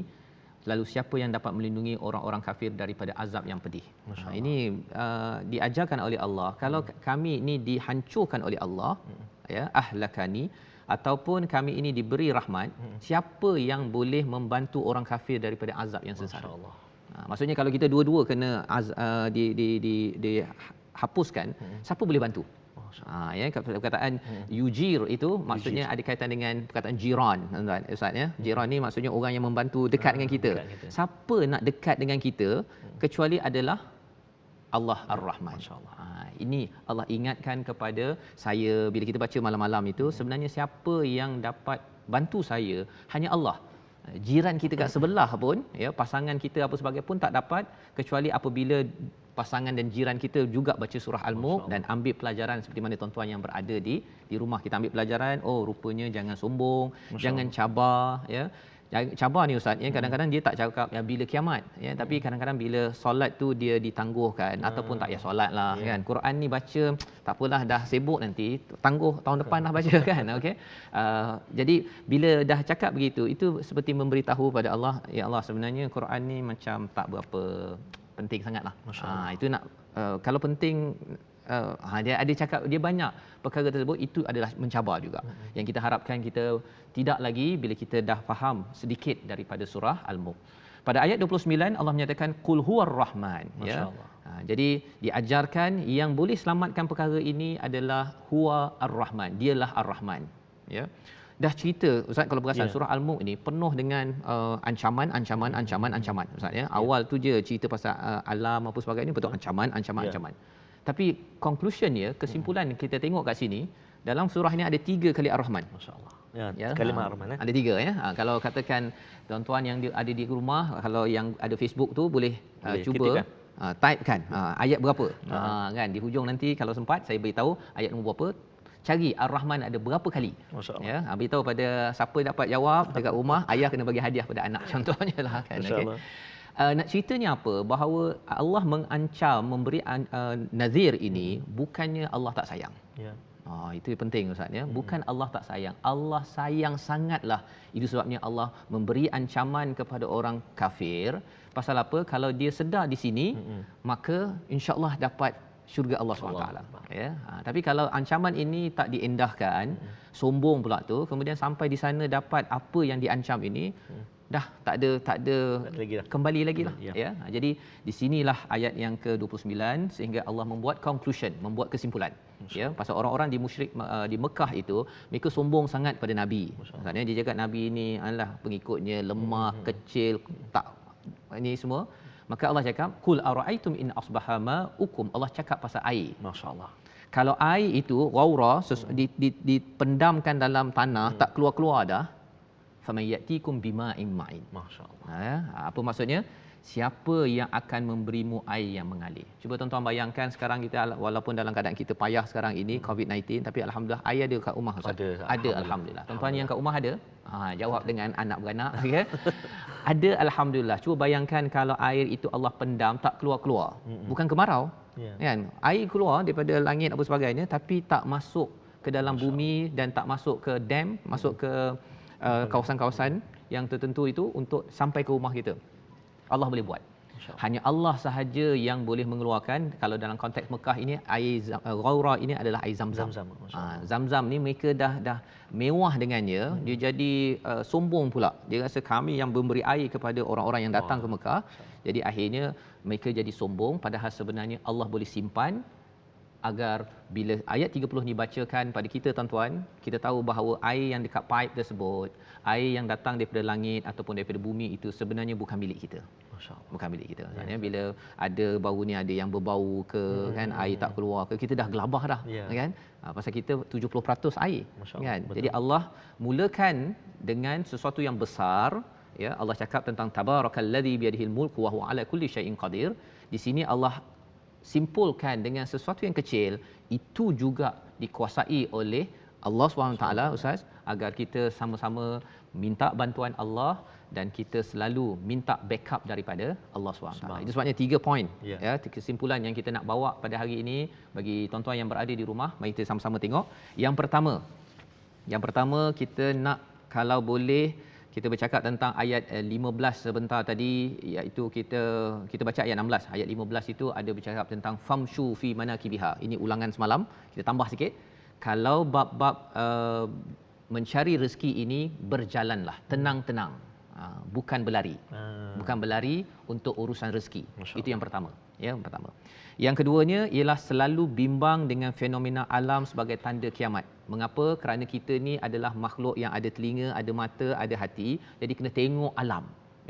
S1: lalu siapa yang dapat melindungi orang-orang kafir daripada azab yang pedih. Ini diajarkan oleh Allah. Kalau kami ini dihancurkan oleh Allah ya, ahlakani, ataupun kami ini diberi rahmat, siapa yang boleh membantu orang kafir daripada azab yang sengsara. Maksudnya kalau kita dua-dua kena dihapuskan, siapa boleh bantu? Ya, perkataan yujir itu maksudnya ada kaitan dengan perkataan jiran tuan Ustaz ya. Jiran ni maksudnya orang yang membantu dekat dengan kita. Siapa nak dekat dengan kita kecuali adalah Allah Ar-Rahman. Ini Allah ingatkan kepada saya bila kita baca malam-malam itu, sebenarnya siapa yang dapat bantu saya hanya Allah. Jiran kita kat sebelah pun ya, pasangan kita apa sebagai pun tak dapat, kecuali apabila pasangan dan jiran kita juga baca surah Al-Mulk dan ambil pelajaran seperti mana tuan-tuan yang berada di rumah kita ambil pelajaran. Oh, rupanya jangan sombong, jangan cabar ya. Cabar ni Ustaz ya, kadang-kadang dia tak cakap ya bila kiamat ya, tapi kadang-kadang bila solat tu dia ditangguhkan ataupun tak payah solat lah kan. Quran ni baca tak apalah, dah sibuk nanti tangguh tahun depan dah baca kan. Okey. Jadi bila dah cakap begitu, itu seperti memberitahu pada Allah, ya Allah sebenarnya Quran ni macam tak berapa penting sangatlah. Itu nak kalau penting dia ada cakap dia banyak perkara tersebut, itu adalah mencabar juga. Yang kita harapkan kita tidak lagi bila kita dah faham sedikit daripada surah Al-Mulk. Pada ayat 29 Allah menyatakan qul huwar rahman ya. Jadi diajarkan yang boleh selamatkan perkara ini adalah huwa ar-rahman, dialah ar-rahman ya. Dah cerita Ustaz, kalau perasan surah Al-Mulk ini penuh dengan ancaman Ustaz ya. Awal tu je cerita pasal alam apa sebagainya, betul ancaman. Tapi conclusionnya, kesimpulan kita tengok kat sini, dalam surah ini ada 3 kali Ar-Rahman.
S2: Masya-Allah. Ya, kalimah Ar-Rahman
S1: ada 3 ya. Kalau katakan tuan-tuan yang ada di rumah, kalau yang ada Facebook tu boleh cuba type kan ayat berapa. Kan di hujung nanti kalau sempat saya beritahu ayat nombor berapa. Cari Ar-Rahman ada berapa kali. Ya, beritahu pada siapa dapat jawab dekat rumah, ayah kena bagi hadiah pada anak contohnya lah kan. Okey. Nak ceritanya apa? Bahawa Allah mengancam memberi nazir ini bukannya Allah tak sayang. Ya. Itu penting Ustaz ya. Bukan Allah tak sayang. Allah sayang sangatlah. Itu sebabnya Allah memberi ancaman kepada orang kafir. Pasal apa? Kalau dia sedar di sini, maka insya-Allah dapat syurga Allah SWT ya. Tapi kalau ancaman ini tak diendahkan, sombong pula tu, kemudian sampai di sana dapat apa yang diancam ini, dah tak ada kembali lagi lah ya. Jadi di sinilah ayat yang ke-29 sehingga Allah membuat conclusion, membuat kesimpulan ya, pasal orang-orang di musyrik di Mekah itu mereka sombong sangat pada Nabi. Maksudnya dia cakap Nabi ni adalah pengikutnya lemah, kecil, tak ini semua. Maka Allah cakap kul araaitum in asbaha ma'ukum. Allah cakap pasal air. Masya-Allah. Kalau air itu ghaura dipendamkan dalam tanah, tak keluar-keluar dah, faman yatikum bima'in ma'in. Masya-Allah. Apa maksudnya? Siapa yang akan memberimu air yang mengalir. Cuba tuan-tuan bayangkan sekarang kita walaupun dalam keadaan kita payah sekarang ini COVID-19, tapi alhamdulillah air ada kat rumah. Ada alhamdulillah. Tuan-tuan yang kat rumah ada? Jawab dengan anak beranak okey. Ada alhamdulillah. Cuba bayangkan kalau air itu Allah pendam tak keluar-keluar. Bukan kemarau. Kan? Air keluar daripada langit apa sebagainya tapi tak masuk ke dalam bumi dan tak masuk ke dam, masuk ke kawasan-kawasan yang tertentu itu untuk sampai ke rumah kita. Allah boleh buat. Hanya Allah sahaja yang boleh mengeluarkan. Kalau dalam konteks Mekah ini air ghaura ini adalah air Zamzam. Zamzam ni mereka dah mewah dengannya, dia jadi sombong pula. Dia rasa kami yang memberi air kepada orang-orang yang datang ke Mekah. Jadi akhirnya mereka jadi sombong, padahal sebenarnya Allah boleh simpan agar bila ayat 30 ni bacakan pada kita tuan-tuan, kita tahu bahawa air yang dekat pipe tersebut, air yang datang daripada langit ataupun daripada bumi itu sebenarnya bukan milik kita. Bukan milik kita. Maksudnya bila ada baru ni ada yang berbau ke kan, air tak keluar ke, kita dah gelabah dah kan. Pasal kita 70% air kan. Jadi Allah mulakan dengan sesuatu yang besar, ya. Allah cakap tentang tabarakallazi biyadihil mulku wa huwa ala kulli syai'in qadir. Di sini Allah simpulkan dengan sesuatu yang kecil itu juga dikuasai oleh Allah SWT, Ustaz, agar kita sama-sama minta bantuan Allah dan kita selalu minta backup daripada Allah SWT. Itu sebabnya 3 poin ya, kesimpulan yang kita nak bawa pada hari ini bagi tuan-tuan yang berada di rumah. Mari kita sama-sama tengok. Yang pertama kita nak, kalau boleh, kita bercakap tentang ayat 15 sebentar tadi, iaitu kita baca ayat 16. Ayat 15 itu ada bercakap tentang famshu fi manakibiha. Ini ulangan semalam, kita tambah sikit. Kalau bab-bab mencari rezeki ini, berjalanlah tenang-tenang, bukan berlari. Bukan berlari untuk urusan rezeki. Itu yang pertama. Yang keduanya ialah selalu bimbang dengan fenomena alam sebagai tanda kiamat. Mengapa? Kerana kita ni adalah makhluk yang ada telinga, ada mata, ada hati. Jadi kena tengok alam,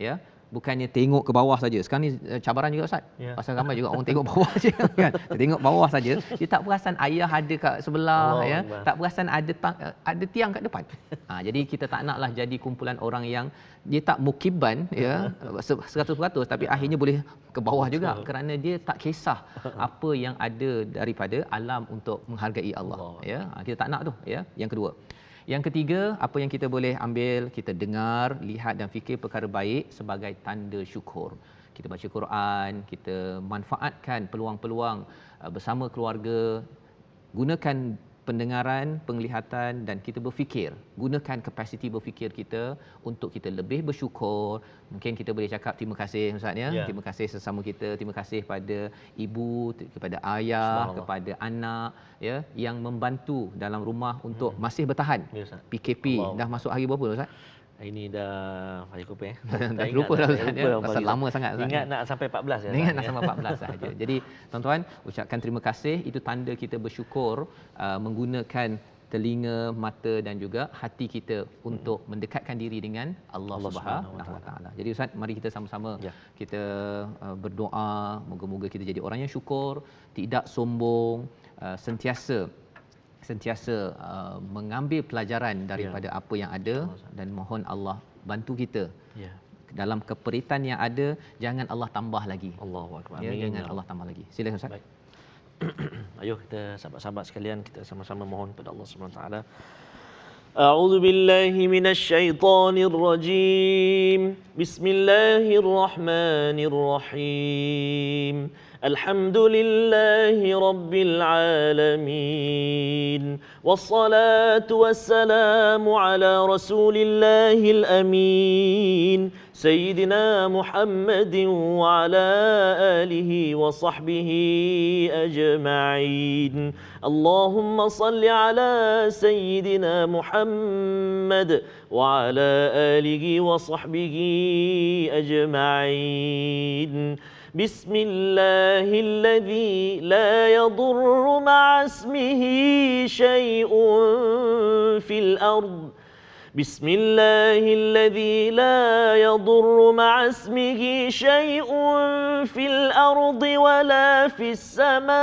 S1: ya. Bukannya tengok ke bawah saja. Sekarang ni cabaran juga, Ustaz. Pasal ramai juga orang tengok bawah saja kan. Tengok bawah saja, dia tak perasan ayah ada kat sebelah, ya. Tak perasan ada tiang kat depan. Jadi kita tak naklah jadi kumpulan orang yang dia tak mukiban, ya, 100%, tapi akhirnya boleh ke bawah juga kerana dia tak kisah apa yang ada daripada alam untuk menghargai Allah, ya. Kita tak nak tu, ya. Yang kedua. Yang ketiga, apa yang kita boleh ambil, kita dengar, lihat dan fikir perkara baik sebagai tanda syukur. Kita baca Quran, kita manfaatkan peluang-peluang bersama keluarga, gunakan pendengaran, penglihatan dan kita berfikir. Gunakan kapasiti berfikir kita untuk kita lebih bersyukur. Mungkin kita boleh cakap terima kasih, Ustaz, ya. Terima kasih sesama kita, terima kasih pada ibu, kepada ayah, kepada anak, ya, yang membantu dalam rumah untuk masih bertahan. PKP dah masuk hari berapa, Ustaz?
S2: Ini dah hari berapa ya?
S1: Dah lupa dah, pasal lama sangat.
S2: Ingat nak sampai 14 ya.
S1: Ingat nak sampai 14 saja. Jadi tuan-tuan, ucapkan terima kasih, itu tanda kita bersyukur, menggunakan telinga, mata dan juga hati kita untuk mendekatkan diri dengan Allah Subhanahu Wa Taala. Jadi Ustaz, mari kita sama-sama kita berdoa, moga-moga kita jadi orang yang syukur, tidak sombong, sentiasa mengambil pelajaran daripada apa yang ada dan mohon Allah bantu kita. Dalam keperitan yang ada, jangan Allah tambah lagi.
S2: Allahu akbar.
S1: Jangan Allah tambah lagi. Silakan Ustaz.
S2: Baik. Ayuh kita sahabat-sahabat sekalian, kita sama-sama mohon pada Allah Subhanahu Wa Taala. A'udzu billahi minasy syaithanir rajim. Bismillahirrahmanirrahim. Alhamdulillahi rabbil alamin. Wassalatu wassalamu ala rasulillahil amin. Sayyidina Muhammadin wa ala alihi wa sahbihi ajma'in. Allahumma salli ala Sayyidina Muhammad wa ala alihi wa sahbihi ajma'in. Bismillahilladzi la yadurru ma'a ismihi syai'un fil ard. بسم الله الذي لا يضر مع اسمه شيء في الأرض ولا في السماء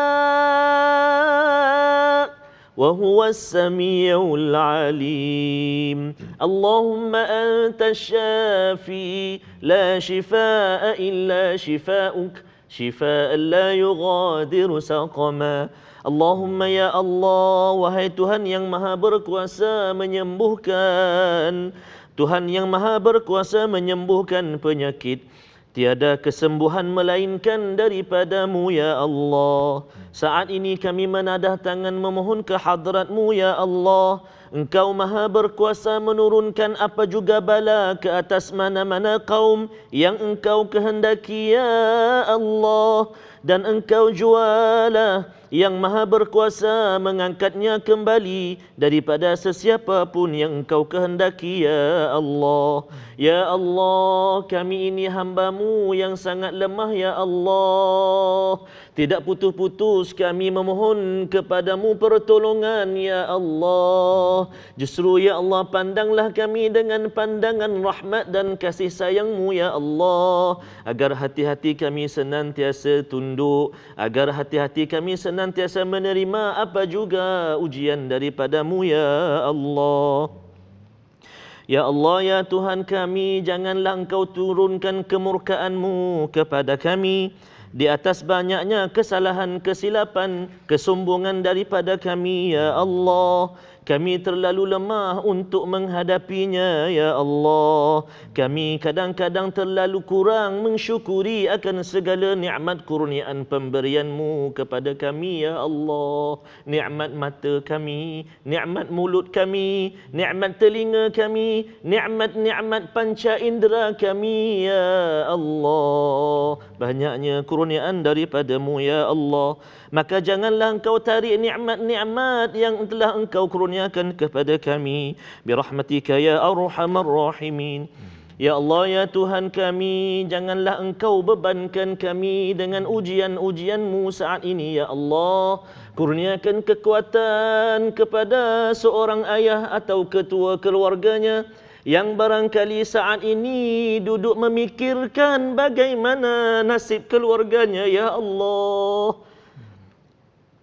S2: وهو السميع العليم. اللهم أنت الشافي لا شفاء إلا شفاؤك شفاء لا يغادر سقما. Allahumma ya Allah, wahai Tuhan yang maha berkuasa menyembuhkan, Tuhan yang maha berkuasa menyembuhkan penyakit, tiada kesembuhan melainkan daripada-Mu ya Allah. Saat ini kami menadah tangan memohon ke hadrat-Mu ya Allah, Engkau maha berkuasa menurunkan apa juga bala ke atas mana-mana kaum yang Engkau kehendaki ya Allah. Dan Engkau jualah yang maha berkuasa mengangkatnya kembali daripada sesiapa pun yang Engkau kehendaki ya Allah. Ya Allah, kami ini hamba-Mu yang sangat lemah ya Allah. Tidak putus-putus kami memohon kepadamu pertolongan ya Allah. Justru ya Allah, pandanglah kami dengan pandangan rahmat dan kasih sayang-Mu ya Allah, agar hati-hati kami senantiasa tunduk, agar hati-hati kami senantiasa menerima apa juga ujian daripadamu ya Allah. Ya Allah, ya Tuhan kami, janganlah Engkau turunkan kemurkaan-Mu kepada kami di atas banyaknya kesalahan, kesilapan, kesombongan daripada kami ya Allah. Kami terlalu lemah untuk menghadapinya ya Allah. Kami kadang-kadang terlalu kurang mensyukuri akan segala nikmat kurniaan pemberian-Mu kepada kami ya Allah. Nikmat mata kami, nikmat mulut kami, nikmat telinga kami, nikmat-nikmat panca indera kami ya Allah. Banyaknya kurniaan daripada-Mu ya Allah. Maka janganlah Engkau tarik nikmat-nikmat yang telah Engkau kurniakan kepada kami birahmatika ya arhamar rahimin. Ya Allah, ya Tuhan kami, janganlah Engkau bebankan kami dengan ujian-ujian-Mu saat ini ya Allah. Kurniakan kekuatan kepada seorang ayah atau ketua keluarganya yang barangkali saat ini duduk memikirkan bagaimana nasib keluarganya ya Allah.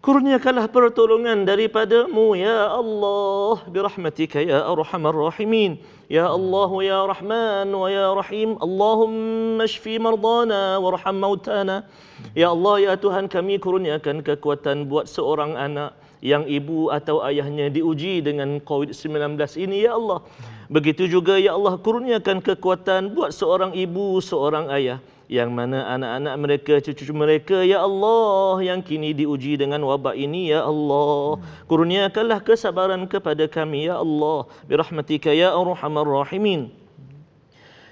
S2: Kurniakanlah pertolongan daripada-Mu ya Allah birahmatika ya arhamar rahimin. Ya Allah ya Rahman wa ya Rahim, Allahumma shfi mardana warham mautana. Ya Allah, ya Tuhan kami, kurniakan kekuatan buat seorang anak yang ibu atau ayahnya diuji dengan COVID-19 ini ya Allah. Begitu juga ya Allah, kurniakan kekuatan buat seorang ibu, seorang ayah yang mana anak-anak mereka, cucu mereka ya Allah yang kini diuji dengan wabak ini ya Allah. Kurniakanlah kesabaran kepada kami ya Allah birahmatika ya arhamar rahimin.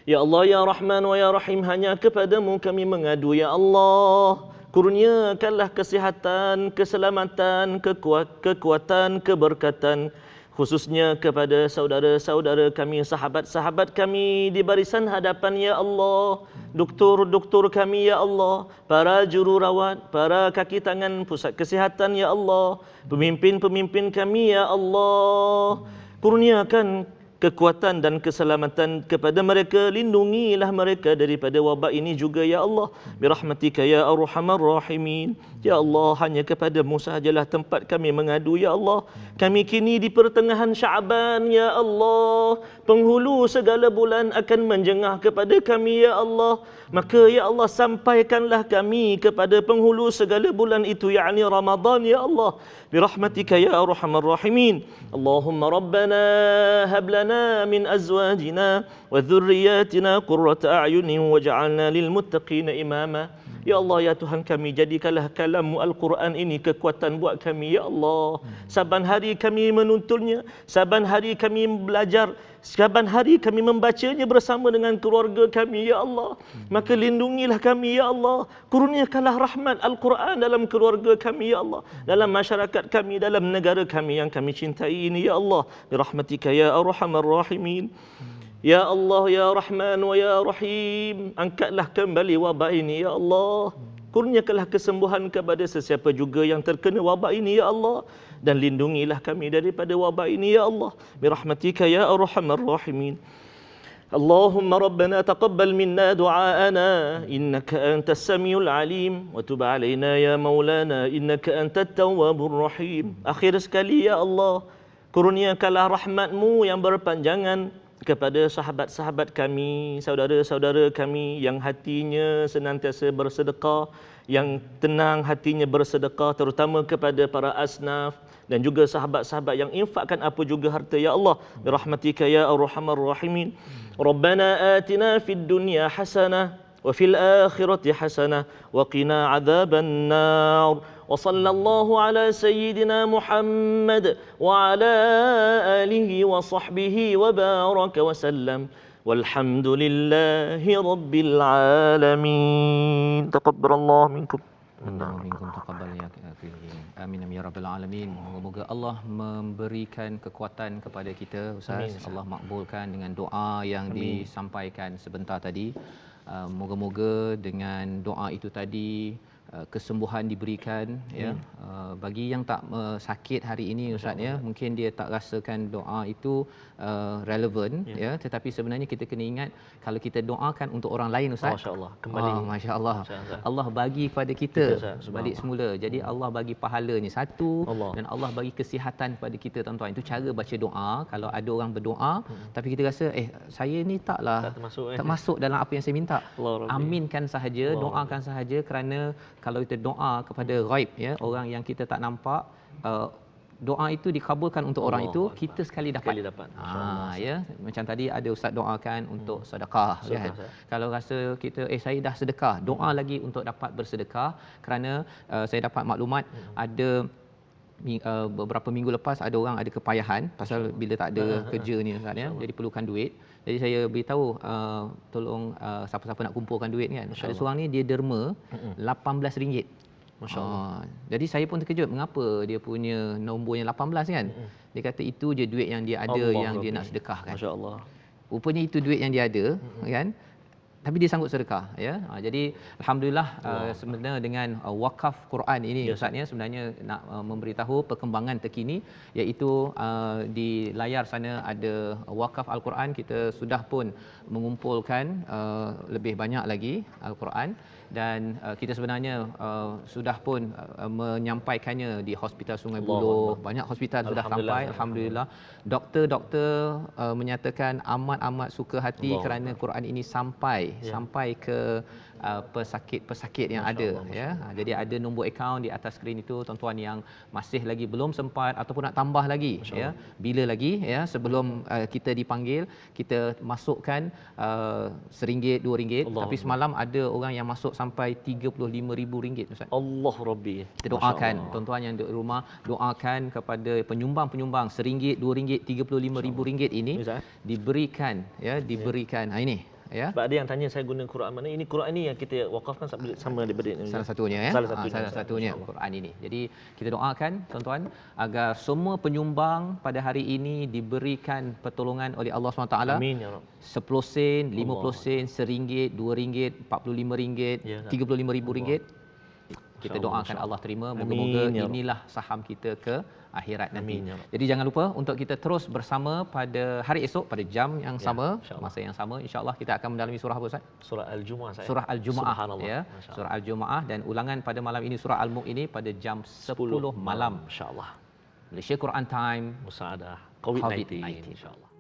S2: Ya Allah, ya Rahman wa ya Rahim, hanya kepadamu kami mengadu ya Allah. Kurniakanlah kesihatan, keselamatan, kekuatan, keberkatan khususnya kepada saudara-saudara kami, sahabat-sahabat kami di barisan hadapan ya Allah, doktor-doktor kami ya Allah, para jururawat, para kaki tangan pusat kesihatan ya Allah, pemimpin-pemimpin kami ya Allah. Kurniakan kekuatan dan keselamatan kepada mereka, lindungilah mereka daripada wabak ini juga ya Allah birahmatika ya arhamar rahimin. Ya Allah, hanya kepadamu sahajalah tempat kami mengadu ya Allah. Kami kini di pertengahan Syaban ya Allah, penghulu segala bulan akan menjengah kepada kami ya Allah. Maka ya Allah, sampaikanlah kami kepada penghulu segala bulan itu, yakni Ramadan ya Allah birahmatika ya arhamar rahimin. Allahumma rabbana hab lana min azwajina wa dhurriyyatina qurrata a'yunin waj'alna lil muttaqina imama. Ya Allah, ya Tuhan kami, jadikanlah kalam Al-Quran ini kekuatan buat kami ya Allah. Saban hari kami menuntunnya, saban hari kami belajar, saban hari kami membacanya bersama dengan keluarga kami ya Allah. Maka lindungilah kami ya Allah. Kurniakanlah rahmat Al-Quran dalam keluarga kami ya Allah, dalam masyarakat kami, dalam negara kami yang kami cintai ini ya Allah birahmatika ya arhamar rahimin. Ya Allah, ya Rahman wa ya Rahim, angkatlah kembali wabak ini ya Allah. Kurniakanlah kesembuhan kepada sesiapa juga yang terkena wabak ini ya Allah, dan lindungilah kami daripada wabak ini ya Allah birahmatika ya arhamar rahimin. Allahumma rabbana taqabbal minna du'aana innaka antas samiul alim wa tub alaina ya maulana innaka antat tawwabur rahim. Akhir sekali ya Allah, kurniakanlah rahmat-Mu yang berpanjangan kepada sahabat-sahabat kami, saudara-saudara kami yang hatinya senantiasa bersedekah, yang tenang hatinya bersedekah, terutama kepada para asnaf dan juga sahabat-sahabat yang infakkan apa juga harta ya Allah birahmatika ya arhamar rahimin. Rabbana atina fid dunya hasanah wa fil akhirati hasanah wa qina adzaban nar. Wa sallallahu ala sayyidina Muhammad wa ala alihi wa sahbihi wa baraka wa sallam. Walhamdulillahi rabbil alamin. Taqabbalallahu minkum.
S1: Minkum taqabbal ya akhi. Amin ya rabbal alamin. Moga-moga Allah memberikan kekuatan kepada kita Ustaz. Amin. Allah makbulkan dengan doa yang disampaikan sebentar tadi. Moga-moga dengan doa itu tadi kesembuhan diberikan ya. Bagi yang tak sakit hari ini Ustaz ya, mungkin dia tak rasakan doa itu relevan ya, tetapi sebenarnya kita kena ingat kalau kita doakan untuk orang lain Ustaz,
S2: masya-Allah kembali
S1: masya-Allah Allah bagi pada kita balik semula. Jadi Allah bagi pahalanya satu dan Allah bagi kesihatan pada kita tuan-tuan. Itu cara baca doa. Kalau ada orang berdoa tapi kita rasa saya ni tak masuk dalam apa yang saya minta, aminkan sahaja, doakan sahaja, kerana kalau kita doa kepada ghaib ya, orang yang kita tak nampak, doa itu dikabulkan untuk orang itu, kita sekali dapat. Ya, macam tadi ada ustaz doakan untuk sedekah kan. Kalau rasa kita saya dah sedekah, doa lagi untuk dapat bersedekah, kerana saya dapat maklumat ada beberapa minggu lepas ada orang ada kepayahan pasal bila tak ada kerja ni Ustaz ya, jadi perlukan duit. Jadi saya beritahu tolong siapa-siapa nak kumpulkan duit kan. Ada seorang ni dia derma RM18. Masya-Allah. Jadi saya pun terkejut, mengapa dia punya nombornya 18 kan? Dia kata itu je duit yang dia ada, yang dia nak sedekahkan.
S2: Masya-Allah.
S1: Rupanya itu duit yang dia ada kan? Tapi dia sanggup sedekah ya. Jadi alhamdulillah sebenarnya dengan wakaf Quran ini Ustaz ya, sebenarnya nak memberitahu perkembangan terkini, iaitu di layar sana ada wakaf Al-Quran. Kita sudah pun mengumpulkan lebih banyak lagi Al-Quran, dan kita sebenarnya sudah pun menyampaikannya di Hospital Sungai Buloh. Banyak hospital sudah sampai alhamdulillah. Doktor-doktor menyatakan amat suka hati kerana Quran ini sampai ke pesakit-pesakit yang ada ya. Jadi ada nombor akaun di atas skrin itu, tuan-tuan yang masih lagi belum sempat ataupun nak tambah lagi ya, bila lagi ya, sebelum kita dipanggil kita masukkan RM1, RM2. Tapi semalam ada orang yang masuk sampai RM35,000 Ustaz.
S2: Allah Rabbi.
S1: Kita doakan tuan-tuan yang di rumah, doakan kepada penyumbang-penyumbang RM1, RM2, RM35,000 ini diberikan ya, diberikan. Ini ya.
S2: Sebab ada yang tanya saya guna Quran mana? Ini Quran ini yang kita wakafkan sama daripada ini.
S1: Salah satunya ya. Salah satunya Quran ini. Jadi kita doakan tuan-tuan agar semua penyumbang pada hari ini diberikan pertolongan oleh Allah SWT.
S2: Amin ya Rabb.
S1: 10 sen, 50 sen, RM1, RM2, RM45, RM35,000. Kita doakan Allah terima. Moga-moga inilah saham kita ke akhirat nanti. Jadi jangan lupa untuk kita terus bersama pada hari esok pada jam yang sama, masa yang sama, insya-Allah kita akan mendalami surah apa Ustaz?
S2: Surah Al-Jumuah saya.
S1: Surah Al-Jumuah ya. Surah Al-Jumuah, dan ulangan pada malam ini surah Al-Mulk ini pada jam 10 malam
S2: insya-Allah.
S1: Malaysia Quran Time
S2: Musaadah COVID-19 insya-Allah.